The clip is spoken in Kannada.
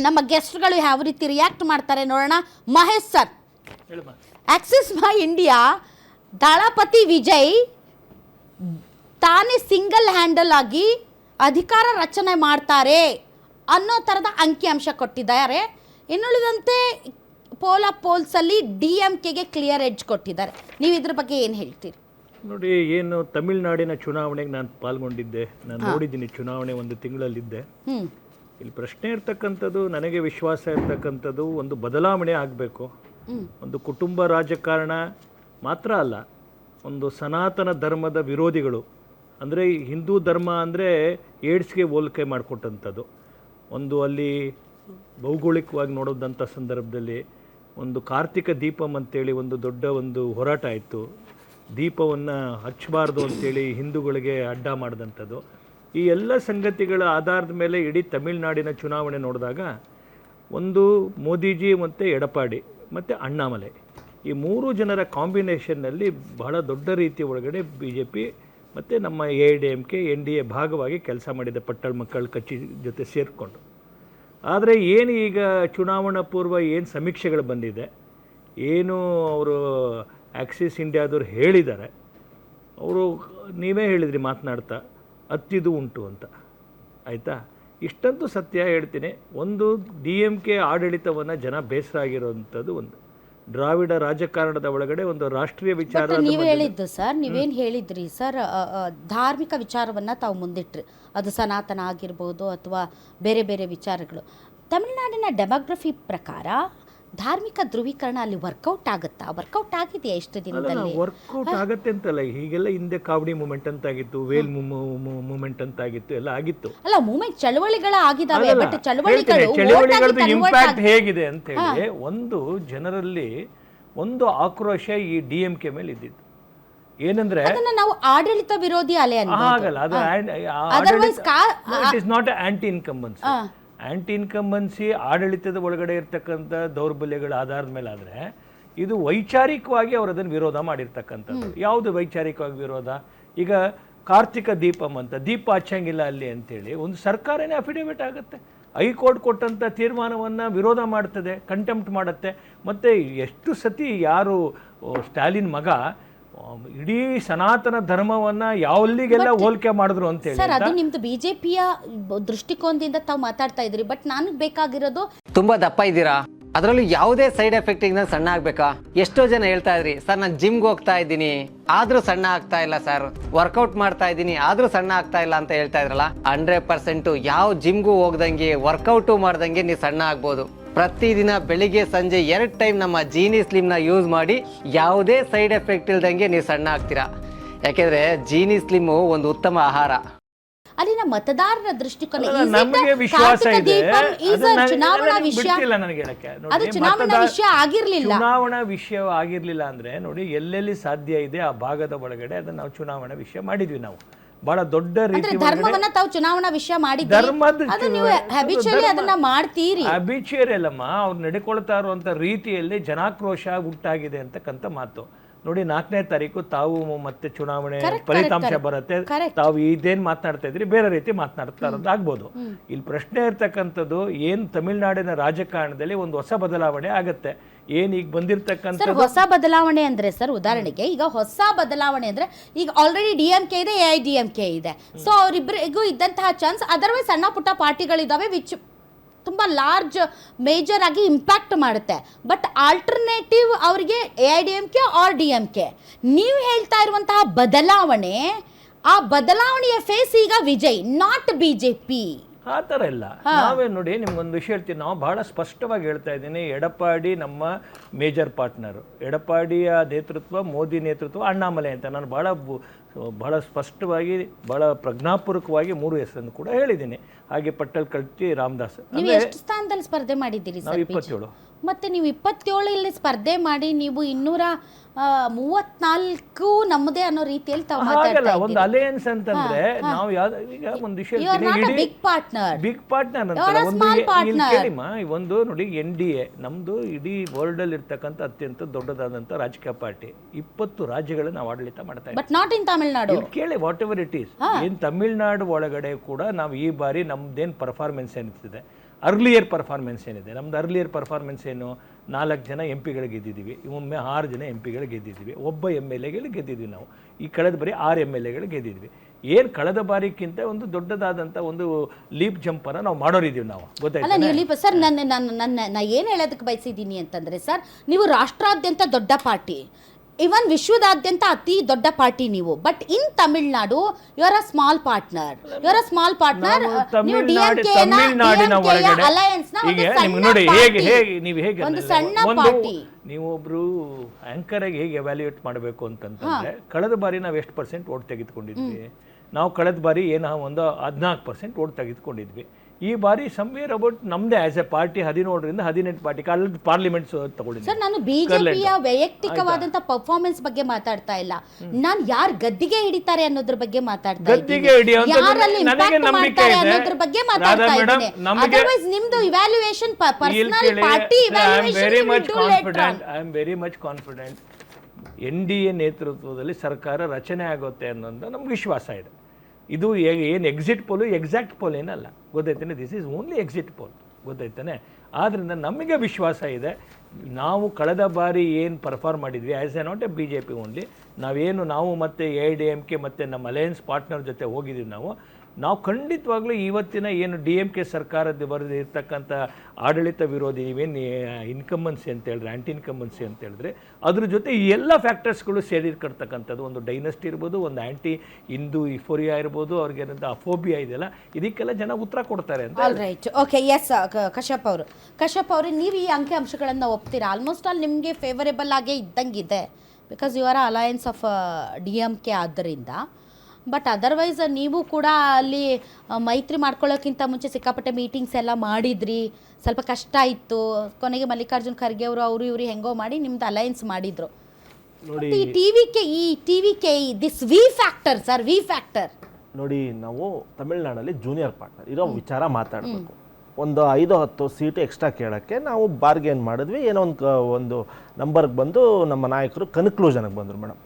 ನಮ್ಮ ಗೆಸ್ಟ್ಗಳು ಯಾವ ರೀತಿ ರಿಯಾಕ್ಟ್ ಮಾಡ್ತಾರೆ ನೋಡೋಣ. ಮಹೇಶ್ ಸರ್, ಆಕ್ಸಿಸ್ ಮೈ ಇಂಡಿಯಾ ದಳಪತಿ ವಿಜಯ್ ತಾನೇ ಸಿಂಗಲ್ ಹ್ಯಾಂಡಲ್ ಆಗಿ ಅಧಿಕಾರ ರಚನೆ ಮಾಡ್ತಾರೆ ಅನ್ನೋ ಥರದ ಅಂಕಿಅಂಶ ಕೊಟ್ಟಿದ್ದಾರೆ. ಇನ್ನುಳಿದಂತೆ ಪೋಲ್ಸಲ್ಲಿ DMKಗೆ ಕ್ಲಿಯರ್ ಎಡ್ಜ್ ಕೊಟ್ಟಿದ್ದಾರೆ. ನೀವು ಇದ್ರ ಬಗ್ಗೆ ಏನು ಹೇಳ್ತೀರಿ? ನೋಡಿ, ಏನು ತಮಿಳುನಾಡಿನ ಚುನಾವಣೆಗೆ ನಾನು ಪಾಲ್ಗೊಂಡಿದ್ದೆ, ನಾನು ನೋಡಿದ್ದೀನಿ ಚುನಾವಣೆ, ಒಂದು ತಿಂಗಳಲ್ಲಿದ್ದೆ. ಇಲ್ಲಿ ಪ್ರಶ್ನೆ ಇರ್ತಕ್ಕಂಥದ್ದು, ನನಗೆ ವಿಶ್ವಾಸ ಇರ್ತಕ್ಕಂಥದ್ದು, ಒಂದು ಬದಲಾವಣೆ ಆಗಬೇಕು. ಒಂದು ಕುಟುಂಬ ರಾಜಕಾರಣ ಮಾತ್ರ ಅಲ್ಲ, ಒಂದು ಸನಾತನ ಧರ್ಮದ ವಿರೋಧಿಗಳು, ಅಂದರೆ ಹಿಂದೂ ಧರ್ಮ ಅಂದರೆ ಏಡ್ಸ್ಗೆ ಹೋಲಿಕೆ ಮಾಡಿಕೊಟ್ಟಂಥದ್ದು. ಒಂದು ಅಲ್ಲಿ ಭೌಗೋಳಿಕವಾಗಿ ನೋಡೋದಂಥ ಸಂದರ್ಭದಲ್ಲಿ ಒಂದು ಕಾರ್ತಿಕ ದೀಪಂ ಅಂತೇಳಿ ಒಂದು ದೊಡ್ಡ ಒಂದು ಹೋರಾಟ ಆಯಿತು. ದೀಪವನ್ನು ಹಚ್ಚಬಾರ್ದು ಅಂತೇಳಿ ಹಿಂದೂಗಳಿಗೆ ಅಡ್ಡ ಮಾಡಿದಂಥದ್ದು. ಈ ಎಲ್ಲ ಸಂಗತಿಗಳ ಆಧಾರದ ಮೇಲೆ ಇಡೀ ತಮಿಳುನಾಡಿನ ಚುನಾವಣೆ ನೋಡಿದಾಗ ಒಂದು ಮೋದಿಜಿ ಮತ್ತು ಎಡಪಾಡಿ ಮತ್ತು ಅಣ್ಣಾಮಲೈ, ಈ ಮೂರು ಜನರ ಕಾಂಬಿನೇಷನ್ನಲ್ಲಿ ಬಹಳ ದೊಡ್ಡ ರೀತಿಯ ಒಳಗಡೆ BJP ಮತ್ತು ನಮ್ಮ AIDMK NDA ಭಾಗವಾಗಿ ಕೆಲಸ ಮಾಡಿದೆ, ಪಟ್ಟಣ ಮಕ್ಕಳ ಕಚ್ಚಿ ಜೊತೆ ಸೇರಿಕೊಂಡು. ಆದರೆ ಏನು ಈಗ ಚುನಾವಣಾ ಪೂರ್ವ ಏನು ಸಮೀಕ್ಷೆಗಳು ಬಂದಿದೆ, ಏನು ಅವರು ಆಕ್ಸಿಸ್ ಇಂಡಿಯಾದವ್ರು ಹೇಳಿದ್ದಾರೆ, ಅವರು ನೀವೇ ಹೇಳಿದ್ರಿ ಮಾತನಾಡ್ತಾ, ಹತ್ತಿದು ಉಂಟು ಅಂತ, ಆಯಿತಾ? ಇಷ್ಟಂತೂ ಸತ್ಯ ಹೇಳ್ತೀನಿ. ಒಂದು DMK ಆಡಳಿತವನ್ನು ಜನ ಬೇಸರ ಆಗಿರೋವಂಥದ್ದು, ಒಂದು ದ್ರಾವಿಡ ರಾಜಕಾರಣದ ಒಳಗಡೆ ಒಂದು ರಾಷ್ಟ್ರೀಯ ವಿಚಾರ. ನೀವು ಹೇಳಿದ್ದು ಸರ್, ನೀವೇನು ಹೇಳಿದ್ರಿ ಸರ್, ಧಾರ್ಮಿಕ ವಿಚಾರವನ್ನು ತಾವು ಮುಂದಿಟ್ರಿ, ಅದು ಸನಾತನ ಆಗಿರ್ಬೋದು ಅಥವಾ ಬೇರೆ ಬೇರೆ ವಿಚಾರಗಳು. ತಮಿಳುನಾಡಿನ ಡೆಮೋಗ್ರಫಿ ಪ್ರಕಾರ ಧಾರ್ಮಿಕ ಧ್ರುವೀಕರಣ ಅಲ್ಲಿ ವರ್ಕೌಟ್ ಆಗುತ್ತಾ? ವರ್ಕೌಟ್ ಆಗಿದೆಯಾ ಇಷ್ಟು ದಿನದಲ್ಲಿ? ವರ್ಕೌಟ್ ಆಗುತ್ತೆ ಅಂತಲ್ಲ, ಹೀಗೆಲ್ಲ ಹಿಂದೆ ಕಾವಡಿ ಮೂಮೆಂಟ್ ಅಂತಾಗಿತ್ತು, ವೇಲ್ ಮೂಮೆಂಟ್ ಅಂತಾಗಿತ್ತು, ಎಲ್ಲ ಆಗಿತ್ತು. ಅಲ್ಲ, ಮೂಮೆಂಟ್ ಚಳವಳಿಗಳ ಆಗಿದಾವೆ, ಬಟ್ ಚಳವಳಿಗಳದ್ದು ಇಂಪ್ಯಾಕ್ಟ್ ಹೇಗಿದೆ ಅಂತ ಹೇಳಿ ಒಂದು ಜನರಲ್ಲಿ ಒಂದು ಆಕ್ರೋಶ ಈ DMK ಮೇಲೆ ಇದ್ದಿತ್ತು. ಏನಂದ್ರೆ ನಾವು ಆಡಳಿತ ವಿರೋಧಿ ಅಲೆ ಆಗಲ್ಲ, ಅದು it is not anti incumbency. Anti incumbency ಆಡಳಿತದ ಒಳಗಡೆ ಇರ್ತಕ್ಕಂಥ ದೌರ್ಬಲ್ಯಗಳ ಆಧಾರದ ಮೇಲೆ ಆದರೆ, ಇದು ವೈಚಾರಿಕವಾಗಿ ಅವರು ಅದನ್ನು ವಿರೋಧ ಮಾಡಿರ್ತಕ್ಕಂಥದ್ದು. ಯಾವುದು ವೈಚಾರಿಕವಾಗಿ ವಿರೋಧ? ಈಗ ಕಾರ್ತಿಕ ದೀಪಂ ಅಂತ, ದೀಪ ಹಚ್ಚಂಗಿಲ್ಲ ಅಲ್ಲಿ ಅಂತೇಳಿ ಒಂದು ಸರ್ಕಾರನೇ ಅಫಿಡೇವಿಟ್ ಆಗುತ್ತೆ, ಹೈಕೋರ್ಟ್ ಕೊಟ್ಟಂಥ ತೀರ್ಮಾನವನ್ನು ವಿರೋಧ ಮಾಡ್ತದೆ, ಕಂಟೆಂಪ್ಟ್ ಮಾಡುತ್ತೆ. ಮತ್ತು ಎಷ್ಟು ಸತಿ ಯಾರು ಸ್ಟಾಲಿನ್ ಮಗ ಇಡೀ ಸನಾತನ ಧರ್ಮವನ್ನ ಯಾವಲ್ಲಿಗೆಲ್ಲ ಹೋಲಿಕೆ ಮಾಡಿದ್ರು ಅಂತ ಹೇಳಿ. ಸರ್, ಅದು ನಿಮ್ದು BJPಯ ದೃಷ್ಟಿಕೋನದಿಂದ ತಾವು ಮಾತಾಡ್ತಾ ಇದ್ರಿ, ಬಟ್ ನನಗೆ ಬೇಕಾಗಿರೋದು, ತುಂಬಾ ದಪ್ಪ ಇದ್ದೀರಾ, ಅದರಲ್ಲೂ ಯಾವುದೇ ಸೈಡ್ ಎಫೆಕ್ಟ್ ಇಂದ ಸಣ್ಣ ಆಗ್ಬೇಕಾ? ಎಷ್ಟೋ ಜನ ಹೇಳ್ತಾ ಇದ್ರಿ, ಸರ್ ನಾನು ಜಿಮ್ಗೆ ಹೋಗ್ತಾ ಇದ್ದೀನಿ ಆದ್ರೂ ಸಣ್ಣ ಆಗ್ತಾ ಇಲ್ಲ ಸರ್, ವರ್ಕೌಟ್ ಮಾಡ್ತಾ ಇದ್ದೀನಿ ಆದ್ರೂ ಸಣ್ಣ ಆಗ್ತಾ ಇಲ್ಲ ಅಂತ ಹೇಳ್ತಾ ಇದ್ರಲ್ಲ. 100% ಯಾವ ಜಿಮ್ಗೂ ಹೋಗ್ದಂಗೆ ವರ್ಕೌಟು ಮಾಡ್ದಂಗೆ ನೀವು ಸಣ್ಣ ಆಗ್ಬೋದು. ಪ್ರತಿದಿನ ಬೆಳಿಗ್ಗೆ ಸಂಜೆ 2 ಟೈಮ್ ನಮ್ಮ ಜೀನಿ ಸ್ಲಿಮ್ನ ಯೂಸ್ ಮಾಡಿ ಯಾವುದೇ ಸೈಡ್ ಎಫೆಕ್ಟ್ ಇಲ್ದಂಗೆ ನೀವು ಸಣ್ಣ ಆಗ್ತೀರಾ. ಯಾಕೆಂದ್ರೆ ಜೀನಿ ಸ್ಲಿಮ್ ಒಂದು ಉತ್ತಮ ಆಹಾರ. ಅಲ್ಲಿನ ಮತದಾರರ ದೃಷ್ಟಿಕೋನ, ನಮಗೆ ವಿಶ್ವಾಸ ಇದೆ, ಚುನಾವಣಾ ವಿಷಯ ಆಗಿರ್ಲಿಲ್ಲ. ಚುನಾವಣಾ ವಿಷಯ ಆಗಿರ್ಲಿಲ್ಲ ಅಂದ್ರೆ ನೋಡಿ, ಎಲ್ಲೆಲ್ಲಿ ಸಾಧ್ಯ ಇದೆ ಆ ಭಾಗದ ಒಳಗಡೆ ಅದನ್ನ ನಾವು ಚುನಾವಣಾ ವಿಷಯ ಮಾಡಿದ್ವಿ. ನಾವು ಬಹಳ ದೊಡ್ಡ ರೀತಿ ಧರ್ಮವನ್ನ ತಾವು ಚುನಾವಣಾ ವಿಷಯ ಮಾಡಿದ್ರಿ, ಅದನ್ನ ಮಾಡ್ತೀರಿ. ಹ್ಯಾಬಿಚುಯಲ್ ಅಲ್ಲಮ್ಮ, ಅವ್ರು ನಡ್ಕೊಳ್ತಾ ಇರುವಂತ ರೀತಿಯಲ್ಲಿ ಜನಾಕ್ರೋಶ ಉಂಟಾಗಿದೆ ಅಂತಕ್ಕಂಥ ಮಾತು. ನೋಡಿ, 4ನೇ ತಾರೀಕು ತಾವು ಮತ್ತೆ ಚುನಾವಣೆ ಫಲಿತಾಂಶ ಬರುತ್ತೆ, ತಾವು ಇದೇನ್ ಮಾತನಾಡ್ತಾ ಇದ್ರಿ ಬೇರೆ ರೀತಿ ಮಾತನಾಡ್ತಾ ಇರೋದು ಆಗ್ಬೋದು. ಇಲ್ಲಿ ಪ್ರಶ್ನೆ ಇರ್ತಕ್ಕಂಥದ್ದು, ಏನ್ ತಮಿಳುನಾಡಿನ ರಾಜಕಾರಣದಲ್ಲಿ ಒಂದು ಹೊಸ ಬದಲಾವಣೆ ಆಗತ್ತೆ. ಏನ್ ಈಗ ಬಂದಿರತಕ್ಕಂಥ ಹೊಸ ಬದಲಾವಣೆ ಅಂದ್ರೆ ಸರ್, ಉದಾಹರಣೆಗೆ ಈಗ ಹೊಸ ಬದಲಾವಣೆ ಅಂದ್ರೆ ಈಗ ಆಲ್ರೆಡಿ DMK ಇದೆ, AIDMK ಇದೆ. ಸೊ ಅವರಿಬ್ಬರಿಗೂ ಇದ್ದಂತಹ ಚಾನ್ಸ್, ಅದರ್ವೈಸ್ ಸಣ್ಣ ಪುಟ್ಟ ಪಾರ್ಟಿಗಳಿದಾವೆ ವಿಚ್ ತುಂಬ ಲಾರ್ಜ್ ಮೇಜರ್ ಆಗಿ ಇಂಪ್ಯಾಕ್ಟ್ ಮಾಡುತ್ತೆ. ಬಟ್ ಆಲ್ಟರ್ನೇಟಿವ್ ಅವರಿಗೆ AIDMK ಆರ್ DMK. ನೀವು ಹೇಳ್ತಾ ಇರುವಂತಹ ಬದಲಾವಣೆ, ಆ ಬದಲಾವಣೆಯ ಫೇಸ್ ಈಗ ವಿಜಯ್, ನಾಟ್ BJP. ಆ ಥರ ಇಲ್ಲ. ನಾವೇ ನೋಡಿ, ನಿಮ್ಗೊಂದು ವಿಷಯ ಹೇಳ್ತೀನಿ, ನಾವು ಬಹಳ ಸ್ಪಷ್ಟವಾಗಿ ಹೇಳ್ತಾ ಇದ್ದೀನಿ, ಎಡಪಾಡಿ ನಮ್ಮ ಮೇಜರ್ ಪಾರ್ಟ್ನರು, ಎಡಪಾಡಿಯ ನೇತೃತ್ವ, ಮೋದಿ ನೇತೃತ್ವ, ಅಣ್ಣಾಮಲೈ ಅಂತ ನಾನು ಬಹಳ ಸ್ಪಷ್ಟವಾಗಿ ಬಹಳ ಪ್ರಜ್ಞಾಪೂರ್ವಕವಾಗಿ 3 ಹೆಸರನ್ನು ಕೂಡ ಹೇಳಿದ್ದೀನಿ. ಹಾಗೆ ಪಟ್ಟಲ್ ಕಟ್ಟಿ ರಾಮದಾಸ್. ನೀವು ಎಷ್ಟು ಸ್ಥಾನದಲ್ಲಿ ಸ್ಪರ್ಧೆ ಮಾಡಿದ್ದೀರಿ ಸರ್? 27. ಮತ್ತೆ ನೀವು 27 ಇಲ್ಲಿ ಸ್ಪರ್ಧೆ ಮಾಡಿ ನೀವು 234 ನಮ್ಮದೇ ಅನ್ನೋ ರೀತಿಯಲ್ಲಿ ತಾವು ಮಾತಾಡ್ತಾ ಒಂದು ಅಲಯನ್ಸ್ ಅಂತಂದ್ರೆ ನಾವು ಈಗ ಒಂದು ವಿಷಯ ಬಿಗ್ ಪಾರ್ಟ್ನರ್ ಒಂದು ನೋಡಿ, NDA ನಮ್ದು ಇಡೀ ವರ್ಲ್ಡ್ ಅಲ್ಲಿ ಇರ್ತಕ್ಕಂಥ ಅತ್ಯಂತ ದೊಡ್ಡದಾದಂತ ರಾಜಕೀಯ ಪಾರ್ಟಿ. 20 ರಾಜ್ಯಗಳನ್ನ ನಾವು ಆಡಳಿತ ಮಾಡ್ತಾ ಇದ್ದೀವಿ. But not in Tamil Nadu. ಕೇಳಿ, ವಾಟ್ ಎವರ್ ಇಟ್ ಈಸ್, ಏನ್ ತಮಿಳುನಾಡು ಒಳಗಡೆ ಕೂಡ ನಾವು ಈ ಬಾರಿ ನಮ್ದೇನ್ ಪರ್ಫಾರ್ಮೆನ್ಸ್ ಏನಿದೆ ಅರ್ಲಿಯರ್ ಪರ್ಫಾರ್ಮೆನ್ಸ್ ಏನಿದೆ, ನಮ್ದು ಅರ್ಲಿಯರ್ ಪರ್ಫಾರ್ಮೆನ್ಸ್ ಏನು, 4 ಜನ MP ಗಳು ಗೆದ್ದಿದ್ದೀವಿ, ಒಮ್ಮೆ 6 ಜನ MP ಗಳು ಗೆದ್ದಿದ್ದೀವಿ, ಒಬ್ಬ MLA ಗೆದ್ದಿದ್ವಿ ನಾವು. ಈ ಕಳೆದ ಬಾರಿ 6 MLA ಗೆದ್ದಿದ್ವಿ. ಏನು ಕಳೆದ ಬಾರಿಕ್ಕಿಂತ ಒಂದು ದೊಡ್ಡದಾದಂಥ ಒಂದು ಲೀಪ್ ಜಂಪನ್ನು ನಾವು ಮಾಡೋರಿದ್ದೀವಿ ನಾವು, ಗೊತ್ತಾಯ್ತು. ಅಲ್ಲ ನೀವು ಲೀಪ್ ಸರ್, ನಾನು ಏನು ಹೇಳೋದಕ್ಕೆ ಬಯಸಿದ್ದೀನಿ ಅಂತಂದರೆ ಸರ್, ನೀವು ರಾಷ್ಟ್ರಾದ್ಯಂತ ದೊಡ್ಡ ಪಾರ್ಟಿ, ಇವನ್ ವಿಶ್ವದಾದ್ಯಂತ ಅತಿ ದೊಡ್ಡ ಪಾರ್ಟಿ ನೀವು, but in Tamil Nadu you are a small partner, ನೀವು ತಮಿಳ್ನಾಡಿನ ಒಳಗಡೆ ಈಗ ನೋಡಿ ಹೇಗೆ ನೀವು ಹೇಗೆ ಒಂದು ಸಣ್ಣ ಪಾರ್ಟಿ, ನೀವು ಒಬ್ರು ಆಂಕರ್ ಆಗಿ ಹೇಗೆ ಎವ್ಯಾಲ್ಯೂಯೇಟ್ ಮಾಡಬೇಕು ಅಂತಂತಂದ್ರೆ, ಕಳೆದ ಬಾರಿ ನಾವು ಎಷ್ಟು % ಓಟ್ ತೆಗೆದುಕೊಂಡಿದ್ವಿ, ನಾವು ಕಳೆದ ಬಾರಿ ಏನೋ ಒಂದು 14% ಓಟ್ ತೆಗೆದುಕೊಂಡಿದ್ವಿ. ಈ ಬಾರಿ ಸಮ್ವೇರ್ ಅಬೌಟ್ ನಮ್ದೇ ಆಸ್ ಎ ಪಾರ್ಟಿ 17ರಿಂದ 18 ಪಾರ್ಟಿ ಪಾರ್ಲಿಮೆಂಟ್ ತಗೊಂಡಿದ್ದೆ ಸರ್. ನಾನು ಬಿಜೆಪಿಯ ವೈಯಕ್ತಿಕವಾದಂತ ಪರ್ಫಾರ್ಮೆನ್ಸ್ ಬಗ್ಗೆ ಮಾತಾಡ್ತಾ ಇಲ್ಲ, ನಾನು ಯಾರು ಗದ್ದಿಗೆ ಹಿಡಿತಾರೆ ಅನ್ನೋದ್ರ ಬಗ್ಗೆ ಮಾತಾಡ್ತಾ ಇದ್ದೀನಿ, ಯಾರಲ್ಲಿ ಇಂಪ್ಯಾಕ್ಟ್ ಮಾಡ್ತಾರೆ ಅನ್ನೋದ್ರ ಬಗ್ಗೆ ಮಾತಾಡ್ತಾ ಇದ್ದೀನಿ. ಅದರ್ವೈಸ್ ನಿಮ್ದು evaluation personal party evaluation I am very much confident NDA ನೇತೃತ್ವದಲ್ಲಿ ಸರ್ಕಾರ ರಚನೆ ಆಗುತ್ತೆ ಅನ್ನೋದು ನಮ್ಗೆ ವಿಶ್ವಾಸ ಇದೆ. ಇದು ಏನು ಎಕ್ಸಿಟ್ ಪೋಲು ಎಕ್ಸಾಕ್ಟ್ ಪೋಲ್ ಏನಲ್ಲ, ಗೊತ್ತಾಯ್ತಾನೆ, this is only exit poll, ಗೊತ್ತಾಯ್ತಾನೆ. ಆದ್ದರಿಂದ ನಮಗೆ ವಿಶ್ವಾಸ ಇದೆ, ನಾವು ಕಳೆದ ಬಾರಿ ಏನು ಪರ್ಫಾರ್ಮ್ ಮಾಡಿದ್ವಿ as A not A BJP only, ನಾವು ಮತ್ತು AIDMK ಮತ್ತು ನಮ್ಮ ಅಲಯನ್ಸ್ ಪಾರ್ಟ್ನರ್ ಜೊತೆ ಹೋಗಿದ್ದೀವಿ. ನಾವು ಖಂಡಿತವಾಗ್ಲೂ ಇವತ್ತಿನ ಏನು DMK ಸರ್ಕಾರದ ಬರೆದು ಇರ್ತಕ್ಕಂಥ ಆಡಳಿತ ವಿರೋಧಿ ನೀವೇನು ಇನ್ಕಂಬನ್ಸಿ ಅಂತ ಹೇಳಿದ್ರೆ, ಆ್ಯಂಟಿ ಇನ್ಕಂಬನ್ಸಿ ಅಂತ ಹೇಳಿದ್ರೆ, ಅದ್ರ ಜೊತೆ ಈ ಎಲ್ಲ ಫ್ಯಾಕ್ಟರ್ಸ್ಗಳು ಸೇರಿರ್ತಕ್ಕಂಥದ್ದು, ಒಂದು ಡೈನಸ್ಟಿ ಇರ್ಬೋದು, ಒಂದು ಆ್ಯಂಟಿ ಹಿಂದೂ ಇಫೋರಿಯಾ ಇರ್ಬೋದು, ಅವ್ರಿಗೇನಂತ ಅಫೋಬಿಯಾ ಇದೆಯಲ್ಲ, ಇದಕ್ಕೆಲ್ಲ ಜನ ಉತ್ತರ ಕೊಡ್ತಾರೆ ಅಂತ. All right, okay, S Kashyap ಅವರು ನೀವು ಈ ಅಂಕಿ ಅಂಶಗಳನ್ನು ಒಪ್ತೀರಾ? ಆಲ್ಮೋಸ್ಟ್ ಆಲ್ ನಿಮಗೆ ಫೇವರೇಬಲ್ ಆಗೇ ಇದ್ದಂಗಿದೆ, because you are alliance of DMK ಆದ್ದರಿಂದ. ಬಟ್ ಅದರ್ವೈಸ್ ನೀವು ಕೂಡ ಅಲ್ಲಿ ಮೈತ್ರಿ ಮಾಡ್ಕೊಳ್ಳೋಕ್ಕಿಂತ ಮುಂಚೆ ಸಿಕ್ಕಾಪಟ್ಟೆ ಮೀಟಿಂಗ್ಸ್ ಎಲ್ಲ ಮಾಡಿದ್ರಿ, ಸ್ವಲ್ಪ ಕಷ್ಟ ಇತ್ತು, ಕೊನೆಗೆ ಮಲ್ಲಿಕಾರ್ಜುನ್ ಖರ್ಗೆ ಅವರು ಇವರು ಹೆಂಗೋ ಮಾಡಿ ನಿಮ್ದು ಅಲಯನ್ಸ್ ಮಾಡಿದ್ರು. ಈ TVK this V factor sir, V factor ನೋಡಿ, ನಾವು ತಮಿಳ್ನಾಡಲ್ಲಿ ಜೂನಿಯರ್ ಪಾರ್ಟ್ನರ್ ಇರೋ ವಿಚಾರ ಮಾತಾಡಬೇಕು. ಒಂದು 5-10 ಸೀಟು ಎಕ್ಸ್ಟ್ರಾ ಕೇಳೋಕ್ಕೆ ನಾವು ಬಾರ್ಗೇನ್ ಮಾಡಿದ್ವಿ, ಏನೋ ಒಂದು ನಂಬರ್ಗೆ ಬಂದು ನಮ್ಮ ನಾಯಕರು ಕನ್ಕ್ಲೂಷನ್ಗೆ ಬಂದರು ಮೇಡಮ್.